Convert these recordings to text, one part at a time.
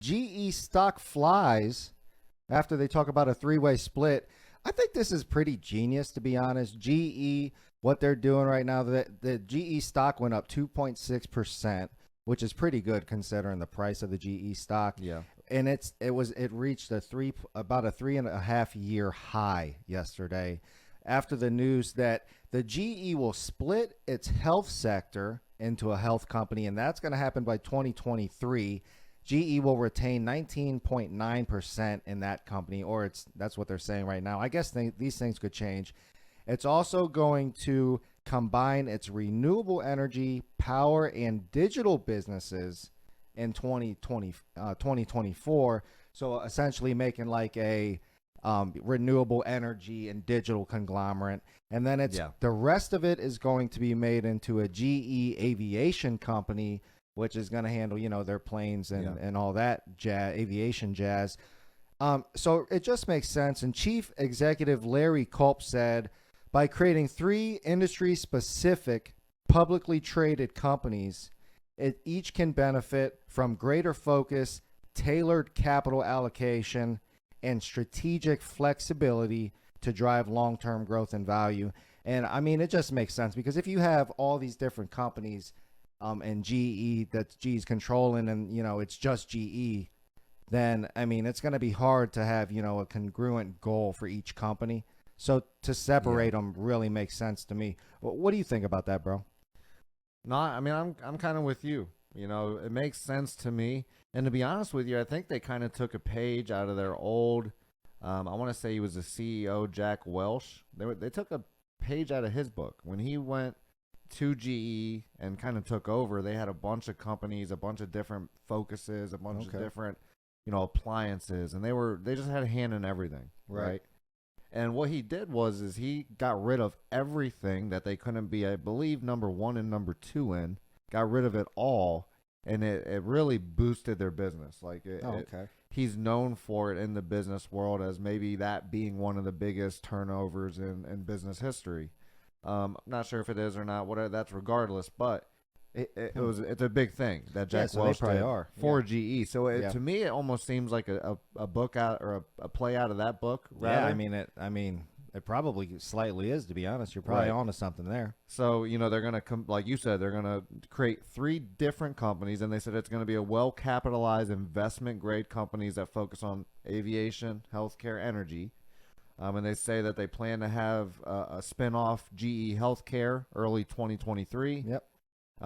GE stock flies after they talk about a three-way split. I think this is pretty genius, to be honest. GE, what they're doing right now, the GE stock went up 2.6%, which is pretty good considering the price of the GE stock. Yeah. And it reached about a 3.5-year high yesterday after the news that the GE will split its health sector into a health company, and that's going to happen by 2023. GE will retain 19.9% in that company, or that's what they're saying right now. I guess these things could change. It's also going to combine its renewable energy, power, and digital businesses in 2024. So essentially making like a renewable energy and digital conglomerate. And then the rest of it is going to be made into a GE aviation company, which is going to handle, their planes and all that aviation jazz. So it just makes sense. And Chief Executive Larry Culp said, by creating 3 industry-specific publicly traded companies, each can benefit from greater focus, tailored capital allocation, and strategic flexibility to drive long-term growth and value. And I mean, it just makes sense because if you have all these different companies and GE that GE's controlling and, it's just GE, then, I mean, it's going to be hard to have, a congruent goal for each company. So to separate them really makes sense to me. What do you think about that, bro? No, I mean, I'm kind of with you. It makes sense to me. And to be honest with you, I think they kind of took a page out of their old, I want to say he was the CEO, Jack Welch. They took a page out of his book. When he went to GE and kind of took over, they had a bunch of companies, a bunch of different focuses, a bunch of different, appliances, and they just had a hand in everything, right? And what he did is he got rid of everything that they couldn't be, I believe, number 1 and number 2 in, got rid of it all, and it really boosted their business. He's known for it in the business world as maybe that being one of the biggest turnovers in business history. Not sure if it is or not, whatever, that's regardless, but it's a big thing that Jack Welch did for GE. So to me, it almost seems like a book out or a play out of that book. Rather. Yeah, I mean, it probably slightly is, to be honest. You're probably onto something there. So they're gonna like you said, they're gonna create 3 different companies, and they said it's gonna be a well-capitalized, investment-grade companies that focus on aviation, healthcare, energy. And they say that they plan to have a spin-off GE Healthcare early 2023. Yep.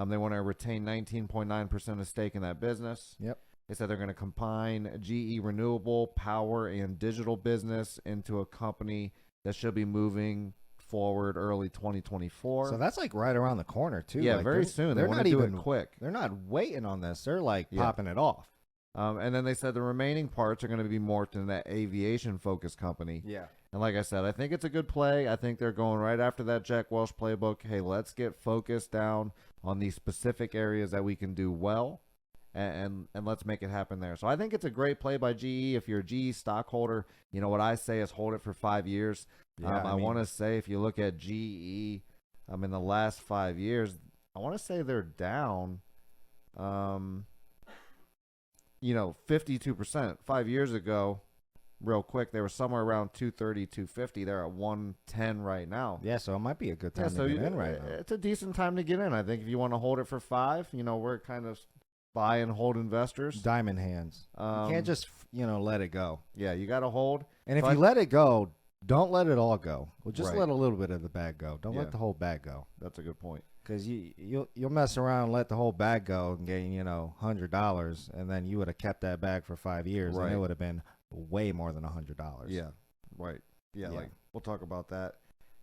They want to retain 19.9% of stake in that business. Yep. They said they're going to combine GE renewable power and digital business into a company that should be moving forward early 2024. So that's like right around the corner too. Yeah, like very soon. They're not even quick. They're not waiting on this. They're like popping it off. And then they said the remaining parts are going to be morphed in that aviation focused company. Yeah. And like I said, I think it's a good play. I think they're going right after that Jack Welch playbook. Hey, let's get focused down on these specific areas that we can do well, and let's make it happen there. So I think it's a great play by GE. If you're a GE stockholder, what I say is hold it for 5 years. Yeah, I want to say if you look at GE in the last 5 years, I want to say they're down 52%. 5 years ago, real quick, they were somewhere around 230, 250. They're at 110 right now. Yeah, so it might be a good time to get in right now. It's a decent time to get in. I think if you want to hold it for 5, we're kind of buy and hold investors. Diamond hands. You can't just, let it go. Yeah, you got to hold. And if you let it go, don't let it all go. Well, just Right. let a little bit of the bag go. Don't let the whole bag go. That's a good point. Because you'll mess around and let the whole bag go and gain, $100, and then you would have kept that bag for 5 years, Right. and it would have been way more than $100. Yeah, right. Yeah, like we'll talk about that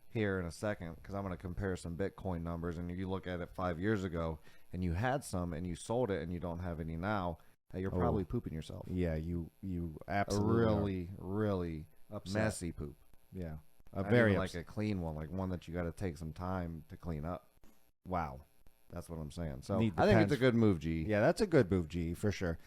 here in a second because I'm going to compare some Bitcoin numbers. And if you look at it 5 years ago and you had some and you sold it and you don't have any now, you're probably pooping yourself. Yeah, you A absolutely really upset. messy poop. Yeah, Not very even like a clean one, like one that you got to take some time to clean up. Wow. That's what I'm saying. So Need the I think it's pens. a good move, G. Yeah, that's a good move, G, for sure.